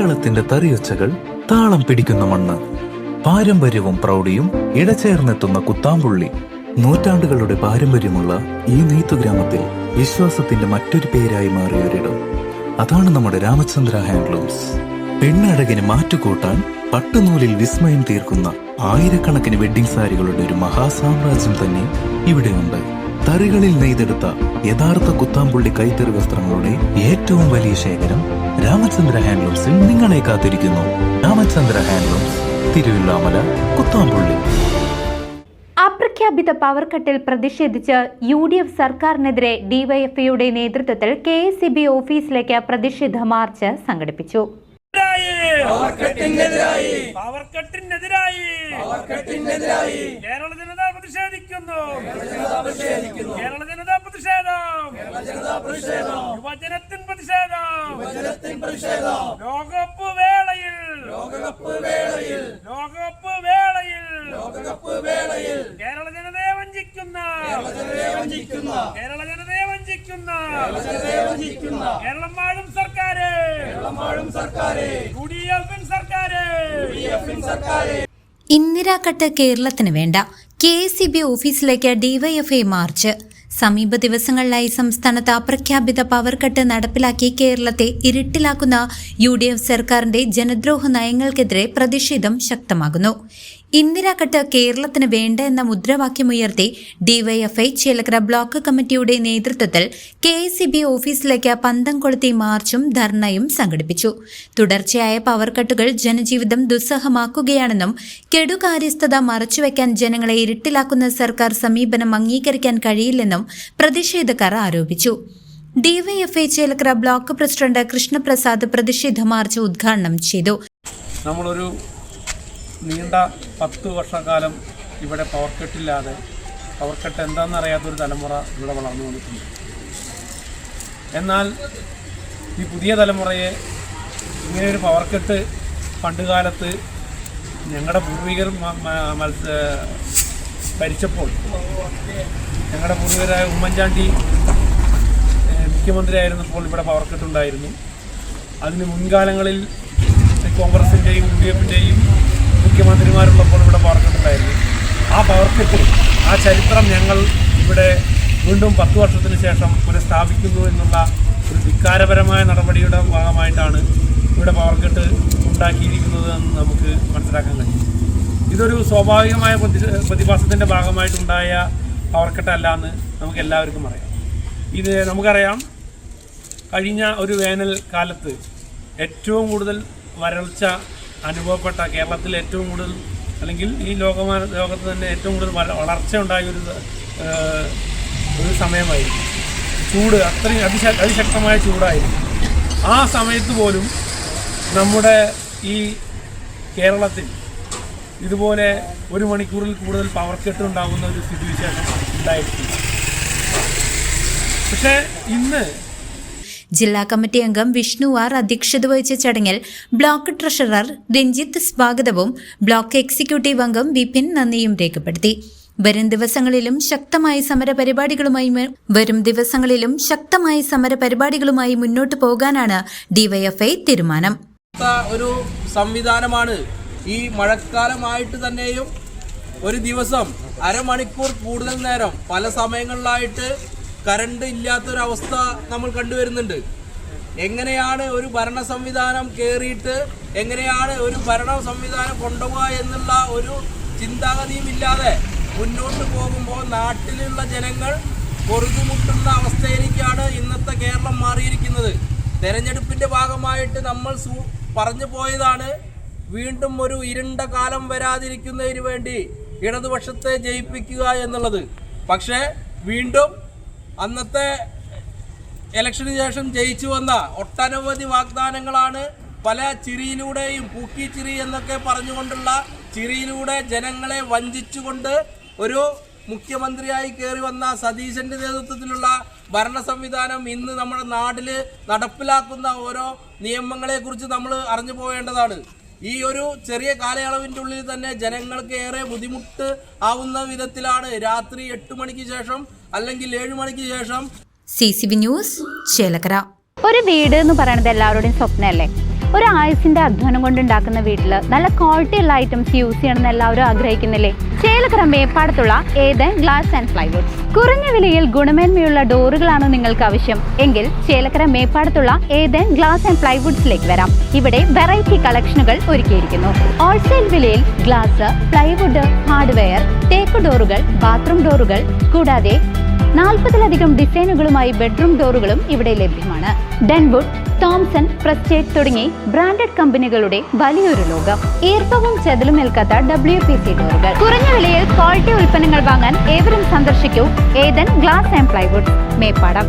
കേരളത്തിന്റെ തറിയൊച്ചകൾ താളം പിടിക്കുന്ന മണ്ണ്, പാരമ്പര്യവും പ്രൗഢിയും ഇടചേർന്നെത്തുന്ന കുത്താമ്പുള്ളി. നൂറ്റാണ്ടുകളുടെ പാരമ്പര്യമുള്ള ഈ നെയ്ത്തുഗ്രാമത്തിൽ വിശ്വാസത്തിന്റെ മറ്റൊരു പേരായി മാറിയൊരിടം. അതാണ് നമ്മുടെ രാമചന്ദ്ര ഹാൻഡ്ലൂംസ്. പെണ്ണഴകിന് മാറ്റുകൂട്ടാൻ പട്ടുനൂലിൽ വിസ്മയം തീർക്കുന്ന ആയിരക്കണക്കിന് വെഡ്ഡിംഗ് സാരികളുടെ ഒരു മഹാസാമ്രാജ്യം തന്നെ ഇവിടെയുണ്ട്. തറികളിൽ നെയ്തെടുത്ത യഥാർത്ഥ കുത്താമ്പുള്ളി കൈത്തറി വസ്ത്രങ്ങളുടെ ഏറ്റവും വലിയ ശേഖരം രാമചന്ദ്ര ഹാൻഡ്ലൂംസിൽ നിങ്ങളെ കാത്തിരിക്കുന്നു. രാമചന്ദ്ര ഹാൻഡ്ലൂംസ്, തിരുവില്ലാമല, കുത്താമ്പുള്ളി. അപ്രഖ്യാപിത പവർ കട്ടിൽ പ്രതിഷേധിച്ച് UDF സർക്കാരിനെതിരെ ഡിവൈഎഫ്ഐയുടെ നേതൃത്വത്തിൽ KSEB ഓഫീസിലേക്ക് പ്രതിഷേധ മാർച്ച് സംഘടിപ്പിച്ചു. കേരള ജനത പ്രതിഷേധിക്കുന്നു. കേരള ജനത പ്രതിഷേധം. യുവജനത്തിൻ പ്രതിഷേധം. ലോകകപ്പ് വേളയിൽ കേരള ജനതയെ വഞ്ചിക്കുന്ന കേരളം വാഴും സർക്കാര്, UDF സർക്കാര്. ഇന്ദിരാകട്ട് കേരളത്തിന് വേണ്ട. KSEB ഓഫീസിലേക്ക് ഡിവൈഎഫ്ഐ മാർച്ച്. സമീപ ദിവസങ്ങളിലായി സംസ്ഥാനത്ത് അപ്രഖ്യാപിത പവർ കട്ട് നടപ്പിലാക്കി കേരളത്തെ ഇരുട്ടിലാക്കുന്ന UDF സർക്കാരിന്റെ ജനദ്രോഹ നയങ്ങൾക്കെതിരെ പ്രതിഷേധം ശക്തമാകുന്നു. ഇന്ദിരാകട്ട് കേരളത്തിന് വേണ്ട എന്ന മുദ്രാവാക്യമുയർത്തി ഡിവൈഎഫ്ഐ ചേലക്കര ബ്ലോക്ക് കമ്മിറ്റിയുടെ നേതൃത്വത്തിൽ KSEB ഓഫീസിലേക്ക് പന്തം കൊളുത്തി മാർച്ചും ധർണയും സംഘടിപ്പിച്ചു. തുടർച്ചയായ പവർ കട്ടുകൾ ജനജീവിതം ദുസ്സഹമാക്കുകയാണെന്നും കെടുകാര്യസ്ഥത മറച്ചുവെക്കാൻ ജനങ്ങളെ ഇരുട്ടിലാക്കുന്ന സർക്കാർ സമീപനം അംഗീകരിക്കാൻ കഴിയില്ലെന്നും പ്രതിഷേധക്കാർ ആരോപിച്ചു. DYFI Chelakkara block president Krishnaprasad പ്രതിഷേധ മാർച്ച് ഉദ്ഘാടനം ചെയ്തു. നീണ്ട 10 വർഷക്കാലം ഇവിടെ പവർ കട്ടില്ലാതെ, പവർ കട്ട് എന്താണെന്നറിയാത്തൊരു തലമുറ ഇവിടെ വളർന്നു വന്നിട്ടുണ്ട്. എന്നാൽ ഈ പുതിയ തലമുറയെ ഇങ്ങനെയൊരു പവർ കട്ട് പണ്ടുകാലത്ത് ഞങ്ങളുടെ പൂർവികർ ഭരിച്ചപ്പോൾ, ഞങ്ങളുടെ പൂർവികരായ ഉമ്മൻചാണ്ടി മുഖ്യമന്ത്രിയായിരുന്നപ്പോൾ ഇവിടെ പവർ കട്ട് ഉണ്ടായിരുന്നു. അതിന് മുൻകാലങ്ങളിൽ കോൺഗ്രസിൻ്റെയും UDFിൻ്റെയും മുഖ്യമന്ത്രിമാരുള്ളപ്പോൾ ഇവിടെ പവർ കട്ടുണ്ടായിരുന്നു. ആ പവർ കട്ട്, ആ ചരിത്രം ഞങ്ങൾ ഇവിടെ വീണ്ടും 10 വർഷത്തിന് ശേഷം പുനഃസ്ഥാപിക്കുന്നു എന്നുള്ള ഒരു ധിക്കാരപരമായ നടപടിയുടെ ഭാഗമായിട്ടാണ് ഇവിടെ പവർ കട്ട് ഉണ്ടാക്കിയിരിക്കുന്നത് എന്ന് നമുക്ക് മനസ്സിലാക്കാൻ കഴിയും. ഇതൊരു സ്വാഭാവികമായ പ്രതിഭാസത്തിൻ്റെ ഭാഗമായിട്ടുണ്ടായ പവർ കട്ടല്ല എന്ന് നമുക്ക് എല്ലാവർക്കും അറിയാം. ഇത് നമുക്കറിയാം, കഴിഞ്ഞ ഒരു വേനൽ കാലത്ത് ഏറ്റവും കൂടുതൽ വരൾച്ച അനുഭവപ്പെട്ട, കേരളത്തിൽ ഏറ്റവും കൂടുതൽ, അല്ലെങ്കിൽ ഈ ലോകത്ത് തന്നെ ഏറ്റവും കൂടുതൽ വളർച്ച ഉണ്ടായ ഒരു സമയമായിരുന്നു. ചൂട് അത്രയും അതിശക്തമായ ചൂടായിരുന്നു. ആ സമയത്ത് പോലും നമ്മുടെ ഈ കേരളത്തിൽ ഇതുപോലെ 1 മണിക്കൂറിൽ കൂടുതൽ പവർ കട്ട് ഉണ്ടാകുന്ന ഒരു സ്ഥിതിവിശേഷം ഉണ്ടായിട്ടില്ല. പക്ഷേ ഇന്ന് ജില്ലാ കമ്മിറ്റി അംഗം വിഷ്ണു ആർ അധ്യക്ഷത വഹിച്ച ചടങ്ങിൽ ബ്ലോക്ക് ട്രഷറർ രഞ്ജിത്ത് സ്വാഗതവും ബ്ലോക്ക് എക്സിക്യൂട്ടീവ് അംഗം വിപിൻ നന്ദിയും രേഖപ്പെടുത്തി. വരും ദിവസങ്ങളിലും ശക്തമായ സമരപരിപാടികളുമായി മുന്നോട്ടു പോകാനാണ് ഡിവൈഎഫ്ഐ തീരുമാനം. ഒരു സംവിധാനമാണ്. ഈ മഴക്കാലമായിട്ട് തന്നെയും ഒരു ദിവസം അരമണിക്കൂർ കൂടുതൽ നേരം പല സമയങ്ങളിലായിട്ട് കറണ്ട് ഇല്ലാത്തൊരവസ്ഥ നമ്മൾ കണ്ടുവരുന്നുണ്ട്. എങ്ങനെയാണ് ഒരു ഭരണ സംവിധാനം കയറിയിട്ട് എങ്ങനെയാണ് ഒരു ഭരണ സംവിധാനം കൊണ്ടുപോകുക എന്നുള്ള ഒരു ചിന്താഗതിയും ഇല്ലാതെ മുന്നോട്ട് പോകുമ്പോൾ നാട്ടിലുള്ള ജനങ്ങൾ പൊറുതുമുട്ടുന്ന അവസ്ഥയിലേക്കാണ് ഇന്നത്തെ കേരളം മാറിയിരിക്കുന്നത്. തെരഞ്ഞെടുപ്പിൻ്റെ ഭാഗമായിട്ട് നമ്മൾ പറഞ്ഞു പോയതാണ്, വീണ്ടും ഒരു ഇരുണ്ട കാലം വരാതിരിക്കുന്നതിന് വേണ്ടി ഇടതുപക്ഷത്തെ ജയിപ്പിക്കുക എന്നുള്ളത്. പക്ഷേ വീണ്ടും അന്നത്തെ ഇലക്ഷന് ശേഷം ജയിച്ചു വന്ന ഒട്ടനവധി വാഗ്ദാനങ്ങളാണ് പല ചിരിയിലൂടെയും പൂക്കിച്ചിരി എന്നൊക്കെ പറഞ്ഞുകൊണ്ടുള്ള ചിരിയിലൂടെ ജനങ്ങളെ വഞ്ചിച്ചുകൊണ്ട് ഒരു മുഖ്യമന്ത്രിയായി കയറി വന്ന സതീശൻ്റെ നേതൃത്വത്തിലുള്ള ഭരണ സംവിധാനം ഇന്ന് നമ്മുടെ നാട്ടിൽ നടപ്പിലാക്കുന്ന ഓരോ നിയമങ്ങളെക്കുറിച്ച് നമ്മൾ അറിഞ്ഞു പോവേണ്ടതാണ്. ഈ ഒരു ചെറിയ കാലയളവിൻ്റെ ഉള്ളിൽ തന്നെ ജനങ്ങൾക്ക് ഏറെ ബുദ്ധിമുട്ട് ആവുന്ന വിധത്തിലാണ് രാത്രി 8 മണിക്ക് ശേഷം അല്ലെങ്കിൽ 7 മണിക്ക് ശേഷം. CCB news Chelakkara. ഒരു വീട് എന്ന് പറയുന്നത് എല്ലാവരുടെയും സ്വപ്നമല്ലേ? ഒരു ആയുസിന്റെ അധ്വാനം കൊണ്ടുണ്ടാക്കുന്ന വീട്ടിൽ നല്ല ക്വാളിറ്റി ഉള്ള ഐറ്റംസ് യൂസ് ചെയ്യണമെന്ന് എല്ലാവരും ആഗ്രഹിക്കുന്നില്ലേ? ചേലക്കര മേപ്പാടത്തുള്ള ഏദൻ ഗ്ലാസ് ആൻഡ് പ്ലൈവുഡ്സ്. കുറഞ്ഞ വിലയിൽ ഗുണമേന്മയുള്ള ഡോറുകളാണ് നിങ്ങൾക്ക് ആവശ്യം എങ്കിൽ ചേലക്കര മേപ്പാടത്തുള്ള ഏദൻ ഗ്ലാസ് ആൻഡ് പ്ലൈവുഡ്സിലേക്ക് വരാം. ഇവിടെ വെറൈറ്റി കളക്ഷനുകൾ ഒരുക്കിയിരിക്കുന്നു. ഹോൾസെയിൽ വിലയിൽ ഗ്ലാസ്, പ്ലൈവുഡ്, ഹാർഡ്വെയർ, തേക്ക് ഡോറുകൾ, ബാത്റൂം ഡോറുകൾ കൂടാതെ 40-ലധികം ഡിസൈനുകളുമായി ബെഡ്റൂം ഡോറുകളും ഇവിടെ ലഭ്യമാണ്. ഡെൻവുഡ്, തോംസൺ, പ്രസ്റ്റേജ് തുടങ്ങി ബ്രാൻഡഡ് കമ്പനികളുടെ വലിയൊരു ലോകം. ഈർപ്പവും ചെതലും ഏൽക്കാത്ത WPC ഡോറുകൾ. കുറഞ്ഞ വിലയിൽ ക്വാളിറ്റി ഉൽപ്പന്നങ്ങൾ വാങ്ങാൻ ഏവരും സന്ദർശിക്കൂ Eden glass and plywood, Meppadam.